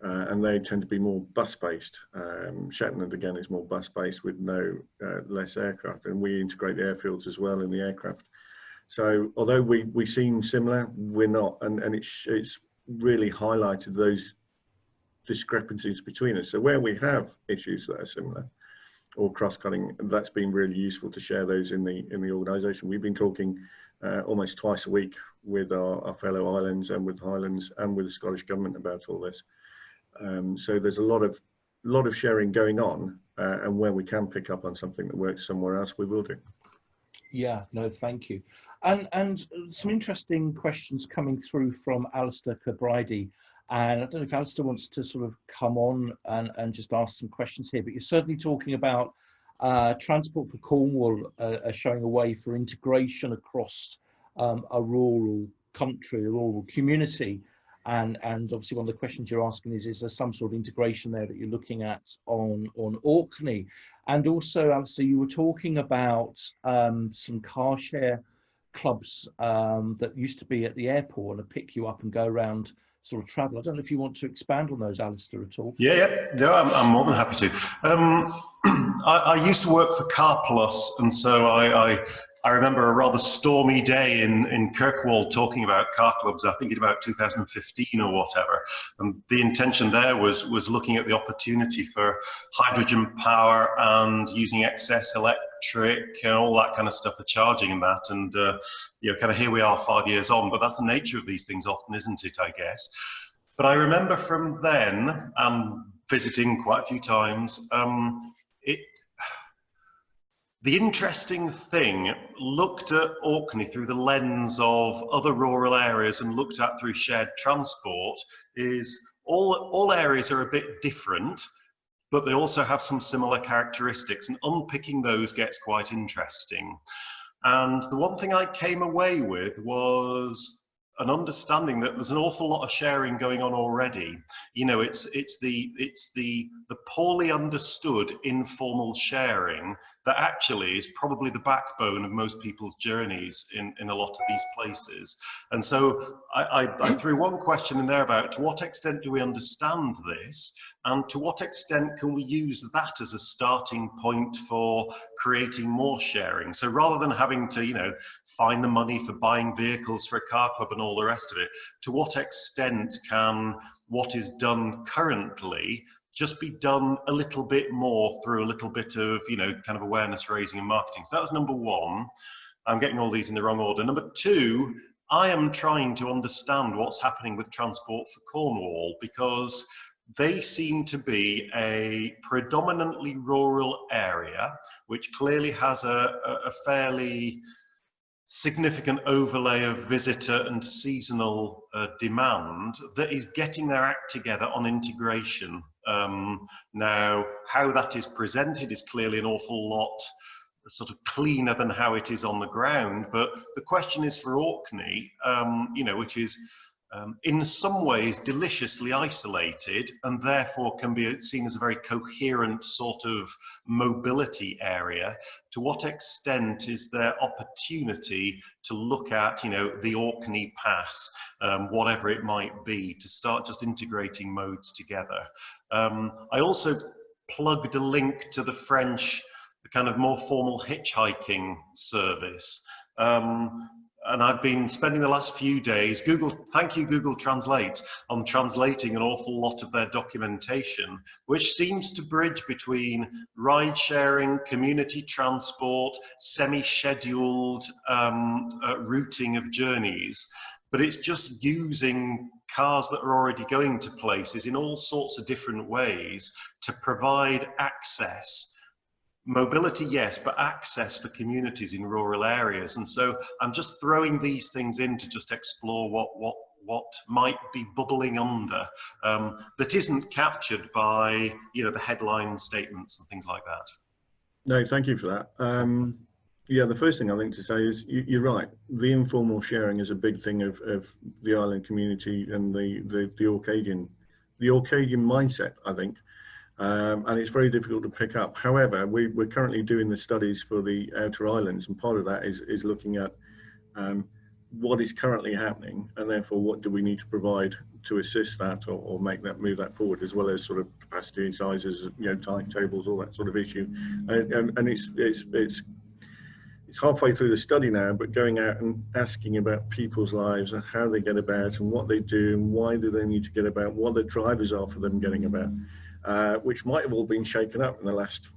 And they tend to be more bus-based. Shetland, again, is more bus-based with less aircraft, and we integrate the airfields as well in the aircraft. So although we seem similar, we're not, and it's really highlighted those discrepancies between us. So where we have issues that are similar or cross-cutting, that's been really useful to share those in the organisation. We've been talking almost twice a week with our fellow islands and with Highlands and with the Scottish Government about all this. So there's a lot of sharing going on, and where we can pick up on something that works somewhere else, we will do. Yeah, no, thank you. And some interesting questions coming through from Alistair Kilbride. And I don't know if Alistair wants to sort of come on and just ask some questions here, but you're certainly talking about Transport for Cornwall showing a way for integration across a rural country, a rural community. And obviously one of the questions you're asking is there some sort of integration there that you're looking at on Orkney? And also, Alistair, you were talking about some car share clubs that used to be at the airport and pick you up and go around sort of travel. I don't know if you want to expand on those, Alistair, at all. Yeah, I'm more than happy to. I used to work for Car Plus, and so I remember a rather stormy day in Kirkwall talking about car clubs, I think in about 2015 or whatever. And the intention there was looking at the opportunity for hydrogen power and using excess electric and all that kind of stuff, the charging and that. And, you know, kind of here we are 5 years on, but that's the nature of these things often, isn't it, I guess. But I remember from then, visiting quite a few times, the interesting thing, looked at Orkney through the lens of other rural areas and looked at through shared transport, is all areas are a bit different, but they also have some similar characteristics, and unpicking those gets quite interesting. And the one thing I came away with was an understanding that there's an awful lot of sharing going on already. You know, it's the poorly understood informal sharing that actually is probably the backbone of most people's journeys in a lot of these places. And so I threw one question in there about to what extent do we understand this, and to what extent can we use that as a starting point for creating more sharing? So rather than having to, you know, find the money for buying vehicles for a car club and all the rest of it, to what extent can what is done currently just be done a little bit more through a little bit of, you know, kind of awareness raising and marketing? So that was number one. I'm getting all these in the wrong order. Number two, I am trying to understand what's happening with Transport for Cornwall, because they seem to be a predominantly rural area, which clearly has a fairly significant overlay of visitor and seasonal demand that is getting their act together on integration. Now, how that is presented is clearly an awful lot sort of cleaner than how it is on the ground. But the question is for Orkney, you know, which is in some ways deliciously isolated and therefore can be seen as a very coherent sort of mobility area. To what extent is there opportunity to look at, you know, the Orkney Pass, whatever it might be, to start just integrating modes together? I also plugged a link to the French kind of more formal hitchhiking service. And I've been spending the last few days, thank you Google Translate, on translating an awful lot of their documentation, which seems to bridge between ride sharing, community transport, semi-scheduled routing of journeys. But it's just using cars that are already going to places in all sorts of different ways to provide access. Mobility, yes, but access for communities in rural areas. And so I'm just throwing these things in to just explore what might be bubbling under that isn't captured by, you know, the headline statements and things like that. No, thank you for that. Yeah, the first thing I think to say is you're right. The informal sharing is a big thing of the island community and the Orcadian mindset, I think. And it's very difficult to pick up. However, we're currently doing the studies for the outer islands, and part of that is looking at what is currently happening, and therefore what do we need to provide to assist that or make that move that forward, as well as sort of capacity sizes, you know, timetables, all that sort of issue. And it's halfway through the study now, but going out and asking about people's lives and how they get about and what they do and why do they need to get about, what the drivers are for them getting about. Which might have all been shaken up in the last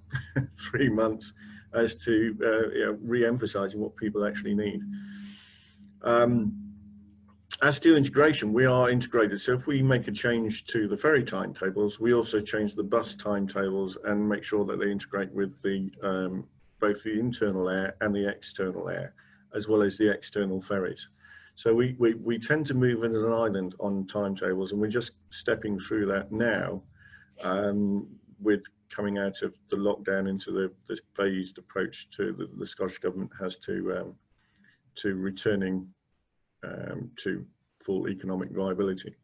3 months as to you know, re-emphasizing what people actually need. as to integration, we are integrated. So if we make a change to the ferry timetables, we also change the bus timetables and make sure that they integrate with the both the internal air and the external air, as well as the external ferries. So we tend to move as an island on timetables, and we're just stepping through that now, with coming out of the lockdown into this phased approach to the Scottish Government has to returning to full economic viability.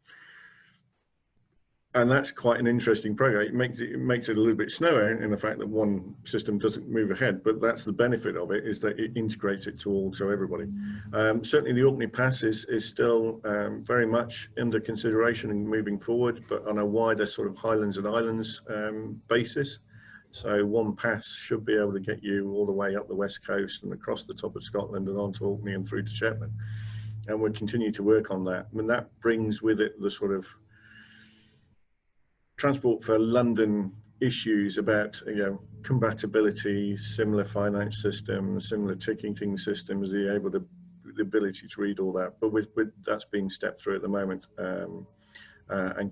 And that's quite an interesting program. It makes it a little bit slower in the fact that one system doesn't move ahead, but that's the benefit of it, is that it integrates it to all, so everybody. Certainly the Orkney Pass is still very much under consideration and moving forward, but on a wider sort of Highlands and Islands basis. So one pass should be able to get you all the way up the west coast and across the top of Scotland and onto Orkney and through to Shetland. And we'll continue to work on that. I mean, that brings with it the sort of Transport for London issues about, you know, compatibility, similar finance systems, similar ticketing systems, the ability to read all that. But with that's being stepped through at the moment, and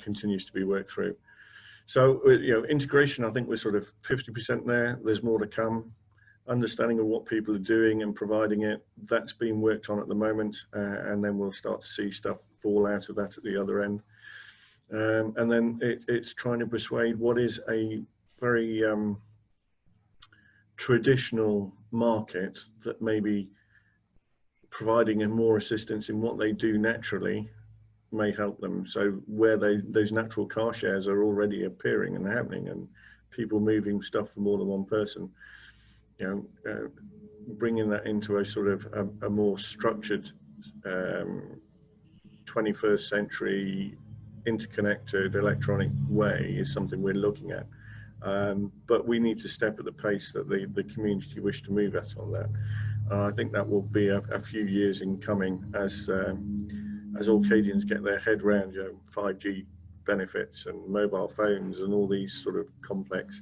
continues to be worked through. So, you know, integration, I think we're sort of 50% there. There's more to come. Understanding of what people are doing and providing it, that's being worked on at the moment, and then we'll start to see stuff fall out of that at the other end. And then it's trying to persuade what is a very traditional market that maybe providing more assistance in what they do naturally may help them. So where those natural car shares are already appearing and happening, and people moving stuff for more than one person, you know, bringing that into a sort of a more structured 21st century interconnected electronic way is something we're looking at. But we need to step at the pace that the community wish to move at on that. I think that will be a few years in coming as Orcadians get their head around, you know, 5G benefits and mobile phones and all these sort of complex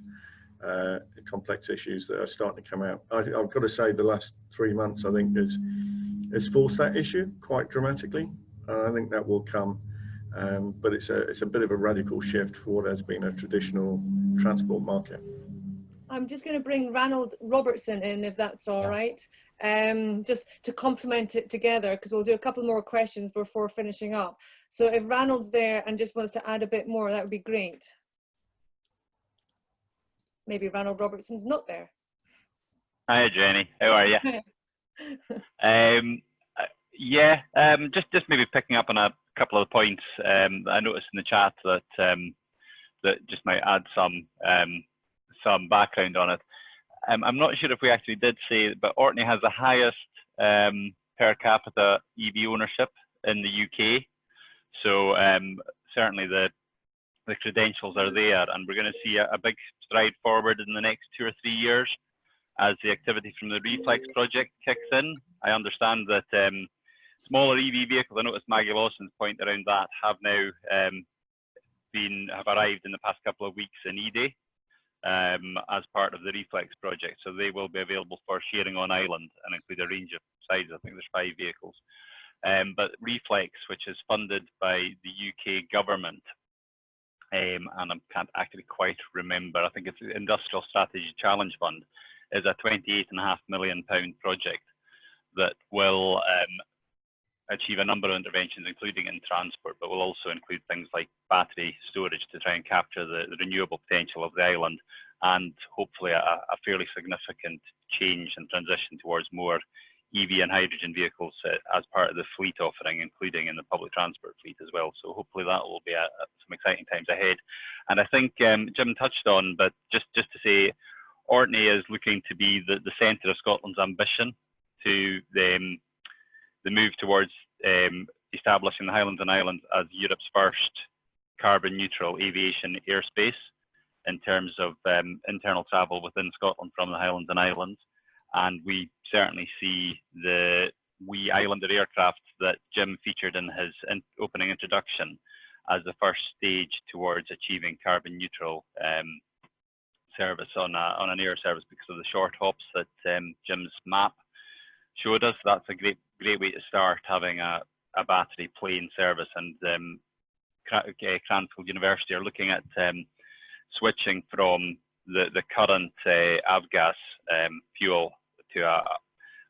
issues that are starting to come out. I've got to say the last 3 months, I think, has forced that issue quite dramatically. I think that will come, but it's a bit of a radical shift for what has been a traditional transport market. I'm just going to bring Ranald Robertson in, if that's all right, just to complement it together, because we'll do a couple more questions before finishing up. So if Ranald's there and just wants to add a bit more, that would be great. Maybe Ranald Robertson's not there. Hi Jenny, how are you? Just maybe picking up on a couple of the points that I noticed in the chat that that just might add some background on it. I'm not sure if we actually did say, but Orkney has the highest per capita EV ownership in the UK. So certainly the credentials are there, and we're going to see a big stride forward in the next 2 or 3 years as the activity from the Reflex project kicks in. I understand that smaller EV vehicles, I noticed Maggie Lawson's point around that, have now have arrived in the past couple of weeks in eDay as part of the Reflex project. So they will be available for sharing on island and include a range of sizes. I think there's 5 vehicles. But Reflex, which is funded by the UK government, and I can't actually quite remember, I think it's the Industrial Strategy Challenge Fund, is a £28.5 million project that will achieve a number of interventions, including in transport, but will also include things like battery storage to try and capture the renewable potential of the island, and hopefully a fairly significant change and transition towards more EV and hydrogen vehicles as part of the fleet offering, including in the public transport fleet as well. So hopefully that will be some exciting times ahead. And I think Jim touched on, but just to say, Orkney is looking to be the centre of Scotland's ambition to the move towards establishing the Highlands and Islands as Europe's first carbon neutral aviation airspace in terms of internal travel within Scotland from the Highlands and Islands. And we certainly see the wee Islander aircraft that Jim featured in his opening introduction as the first stage towards achieving carbon neutral service on an air service, because of the short hops that Jim's map showed us. That's a great way to start, having a a battery plane service, and Cranfield University are looking at switching from the current avgas fuel to a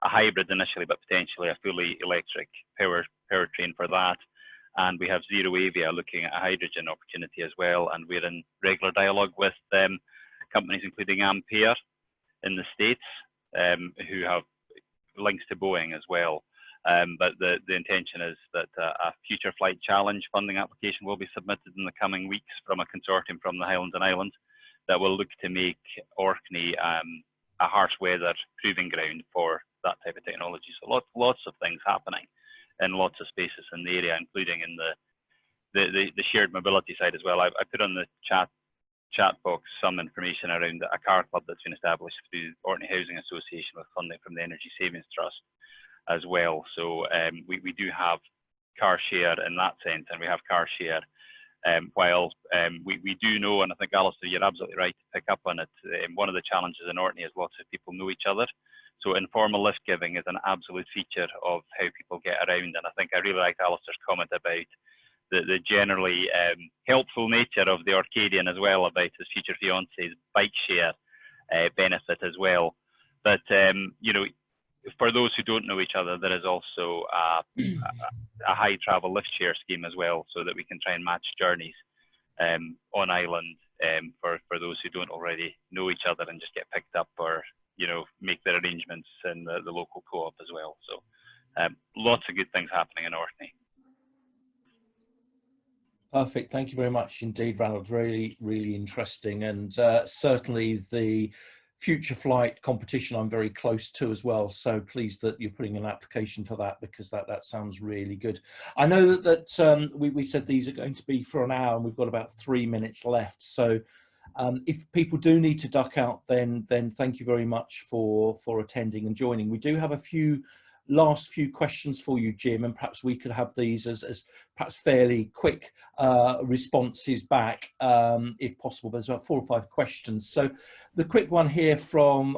hybrid initially, but potentially a fully electric powertrain for that. And we have Zero Avia looking at a hydrogen opportunity as well, and we're in regular dialogue with companies including Ampere in the States, who have links to Boeing as well. But the intention is that a future flight challenge funding application will be submitted in the coming weeks from a consortium from the Highlands and Islands that will look to make Orkney a harsh weather proving ground for that type of technology. So lots of things happening in lots of spaces in the area, including in the shared mobility side as well. I put on the chat box some information around a car club that's been established through the Orkney Housing Association with funding from the Energy Savings Trust as well. So we do have car share in that sense, and we have car share while we do know, and I think Alistair, you're absolutely right to pick up on it, one of the challenges in Orkney is lots of people know each other. So informal lift giving is an absolute feature of how people get around, and I think I really liked Alistair's comment about the generally helpful nature of the Orcadian as well, about his future fiance's bike share benefit as well. But you know, for those who don't know each other, there is also a high travel lift share scheme as well, so that we can try and match journeys on island for those who don't already know each other and just get picked up, or you know, make their arrangements in the local co-op as well. So lots of good things happening in Orkney. Perfect. Thank you very much indeed, Ranald. Really, really interesting, and certainly the future flight competition I'm very close to as well. So pleased that you're putting an application for that, because that sounds really good. I know that we said these are going to be for an hour, and we've got about 3 minutes left. So if people do need to duck out, then thank you very much for attending and joining. We do have a last few questions for you, Jim, and perhaps we could have these as perhaps fairly quick responses back, if possible. There's about 4 or 5 questions. So the quick one here from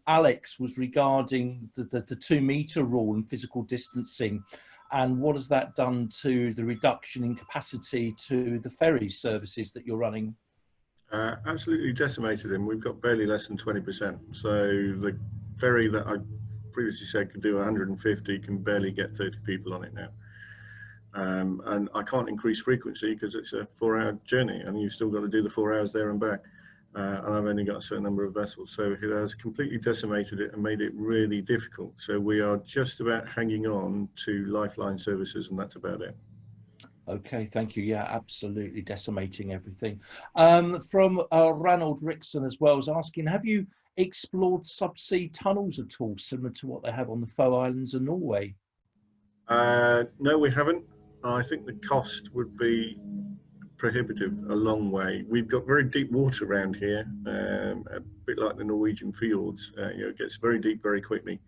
Alex was regarding the 2 metre rule and physical distancing, and what has that done to the reduction in capacity to the ferry services that you're running? Absolutely decimated him. We've got barely less than 20%. So the ferry that I previously said could do 150 can barely get 30 people on it now. And I can't increase frequency because it's a 4-hour journey, and you've still got to do the 4 hours there and back. And I've only got a certain number of vessels. So it has completely decimated it and made it really difficult. So we are just about hanging on to lifeline services, and that's about it. Okay, thank you. Yeah, absolutely decimating everything. From Ranald Rickson as well, is asking, have you explored subsea tunnels at all, similar to what they have on the Faroe Islands and Norway? No, we haven't. I think the cost would be prohibitive a long way. We've got very deep water around here, a bit like the Norwegian fjords. You know, it gets very deep very quickly.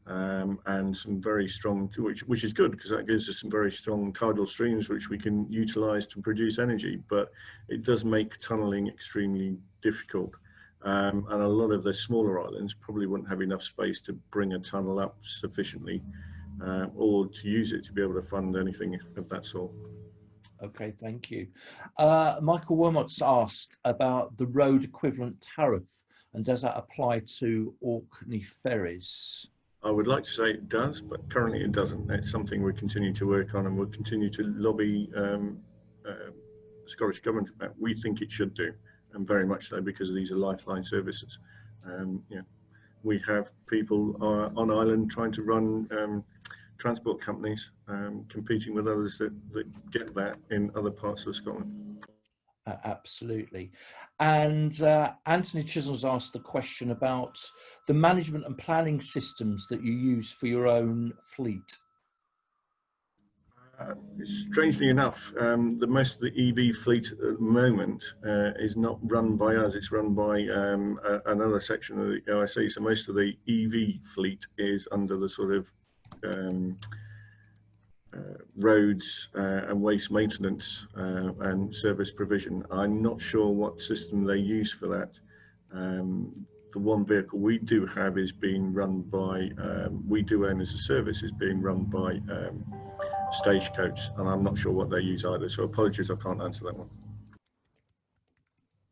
And some very strong, which is good, because that gives us some very strong tidal streams which we can utilize to produce energy, but it does make tunneling extremely difficult. And a lot of the smaller islands probably wouldn't have enough space to bring a tunnel up sufficiently, or to use it to be able to fund anything of that sort. Okay, thank you. Michael Wilmot's asked about the road equivalent tariff, and does that apply to Orkney ferries? I would like to say it does, but currently it doesn't. It's something we continue to work on, and we'll continue to lobby the Scottish Government about. We think it should do, and very much so, because these are lifeline services. Yeah, we have people on island trying to run transport companies, competing with others that get that in other parts of Scotland. Absolutely. And Anthony Chisholm's asked the question about the management and planning systems that you use for your own fleet. Strangely enough, most of the EV fleet at the moment is not run by us. It's run by another section of the OIC. So most of the EV fleet is under the sort of roads and waste maintenance and service provision. I'm not sure what system they use for that. The one vehicle we do have is being run by, we do own as a service, is being run by Stagecoach, and I'm not sure what they use either. So apologies, I can't answer that one.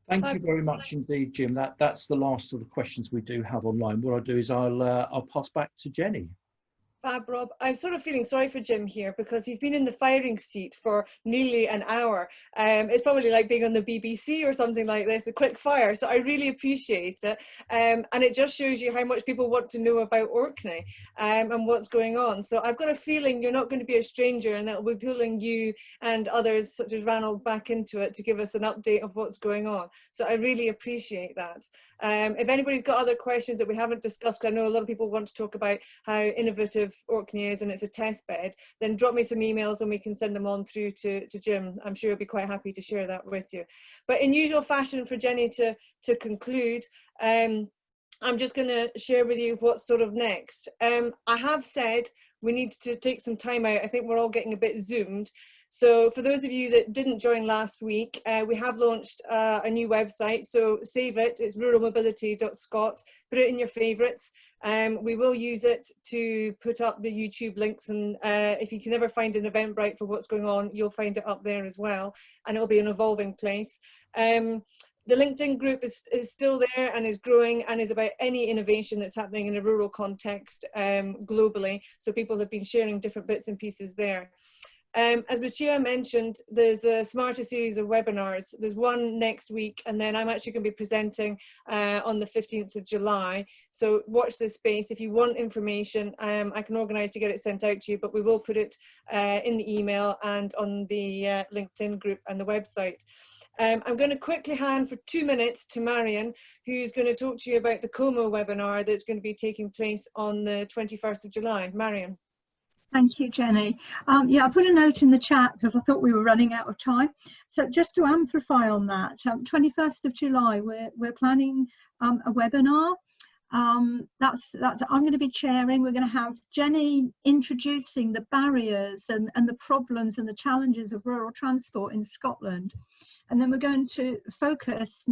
Thank you very much indeed, Jim. That's the last sort of questions we do have online. What I'll do is I'll pass back to Jenny. Fab, Rob. I'm sort of feeling sorry for Jim here because he's been in the firing seat for nearly an hour. It's probably like being on the BBC or something like this, a quick fire. So I really appreciate it. And it just shows you how much people want to know about Orkney and what's going on. So I've got a feeling you're not going to be a stranger, and that we'll be pulling you and others such as Ranald back into it to give us an update of what's going on. So I really appreciate that. If anybody's got other questions that we haven't discussed, because I know a lot of people want to talk about how innovative Orkney is and it's a test bed, then drop me some emails and we can send them on through to Jim. I'm sure he'll be quite happy to share that with you. But in usual fashion for Jenny to conclude, I'm just going to share with you what's sort of next. I have said we need to take some time out. I think we're all getting a bit zoomed. So for those of you that didn't join last week, we have launched a new website. So save it, it's ruralmobility.scot, put it in your favourites. We will use it to put up the YouTube links, and if you can ever find an Eventbrite for what's going on, you'll find it up there as well, and it'll be an evolving place. The LinkedIn group is still there and is growing and is about any innovation that's happening in a rural context globally. So people have been sharing different bits and pieces there. As Lucia mentioned, there's a Smarter series of webinars. There's one next week, and then I'm actually going to be presenting on the 15th of July. So watch this space. If you want information, I can organise to get it sent out to you, but we will put it in the email and on the LinkedIn group and the website. I'm going to quickly hand for 2 minutes to Marion, who's going to talk to you about the Como webinar that's going to be taking place on the 21st of July. Marion. Thank you, Jenny. Yeah, I put a note in the chat because I thought we were running out of time. So just to amplify on that, 21st of July, we're planning a webinar. I'm going to be chairing. We're going to have Jenny introducing the barriers and the problems and the challenges of rural transport in Scotland. And then we're going to focus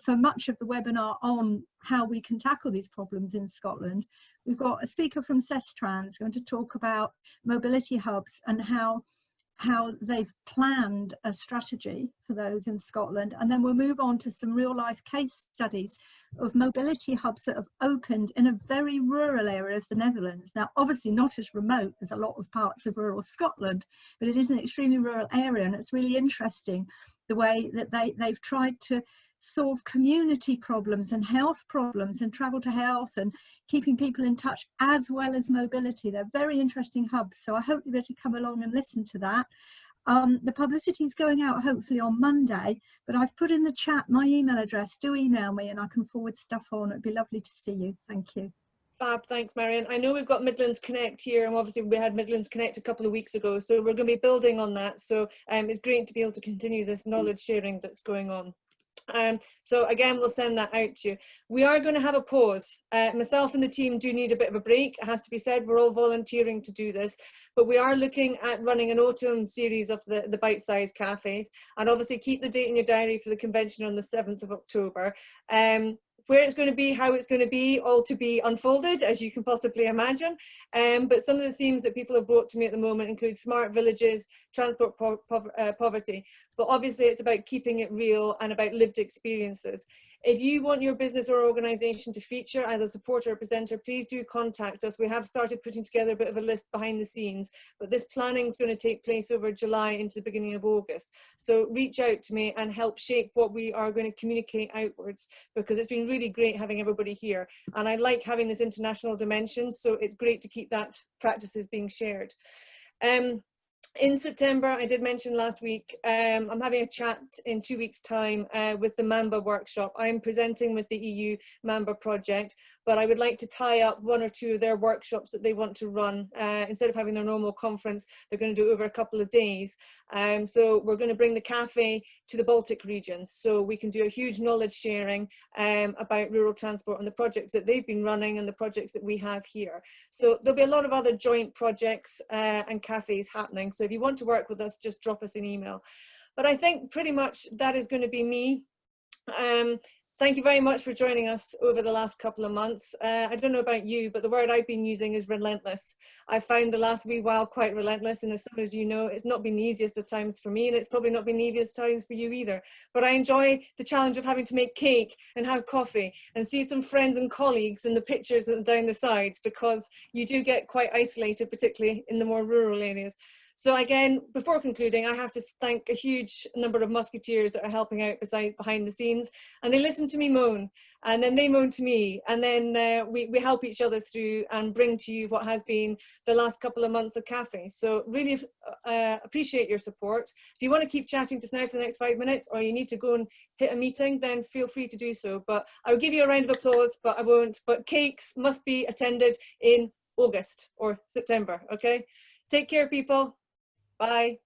for much of the webinar on how we can tackle these problems in Scotland. We've got a speaker from SRITC going to talk about mobility hubs and how they've planned a strategy for those in Scotland. And then we'll move on to some real life case studies of mobility hubs that have opened in a very rural area of the Netherlands. Now, obviously not as remote as a lot of parts of rural Scotland, but it is an extremely rural area, and it's really interesting the way that they've tried to solve community problems and health problems and travel to health and keeping people in touch as well as mobility. They're very interesting hubs, so I hope you'll be able to come along and listen to that. The publicity is going out hopefully on Monday, but I've put in the chat my email address. Do email me and I can forward stuff on. It'd be lovely to see you. Thank you. Fab, thanks Marion. I know we've got Midlands Connect here, and obviously we had Midlands Connect a couple of weeks ago, so we're going to be building on that. So it's great to be able to continue this knowledge sharing that's going on. So again, we'll send that out to you. We are going to have a pause. Myself and the team do need a bit of a break. It has to be said, we're all volunteering to do this, but we are looking at running an autumn series of the bite-sized cafes, and obviously keep the date in your diary for the convention on the 7th of October. Where it's going to be, how it's going to be, all to be unfolded, as you can possibly imagine. But some of the themes that people have brought to me at the moment include smart villages, transport poverty. But obviously it's about keeping it real and about lived experiences. If you want your business or organisation to feature as a supporter or presenter, please do contact us. We have started putting together a bit of a list behind the scenes, but this planning is going to take place over July into the beginning of August. So reach out to me and help shape what we are going to communicate outwards, because it's been really great having everybody here. And I like having this international dimension, so it's great to keep that practices being shared. In September, I did mention last week, I'm having a chat in 2 weeks' time with the Mamba workshop. I'm presenting with the EU Mamba project, but I would like to tie up 1 or 2 of their workshops that they want to run. Instead of having their normal conference, they're going to do it over a couple of days. So we're going to bring the cafe to the Baltic regions, so we can do a huge knowledge sharing about rural transport and the projects that they've been running and the projects that we have here. So there'll be a lot of other joint projects and cafes happening. So if you want to work with us, just drop us an email. But I think pretty much that is going to be me. Thank you very much for joining us over the last couple of months. I don't know about you, but the word I've been using is relentless. I found the last wee while quite relentless, and as soon as you know, it's not been the easiest of times for me, and it's probably not been the easiest times for you either. But I enjoy the challenge of having to make cake and have coffee and see some friends and colleagues in the pictures down the sides, because you do get quite isolated, particularly in the more rural areas. So again, before concluding, I have to thank a huge number of musketeers that are helping out behind the scenes, and they listen to me moan, and then they moan to me, and then we help each other through and bring to you what has been the last couple of months of CAFE. So really appreciate your support. If you want to keep chatting just now for the next 5 minutes, or you need to go and hit a meeting, then feel free to do so. But I'll give you a round of applause, but I won't. But cakes must be attended in August or September, okay? Take care, people. Bye.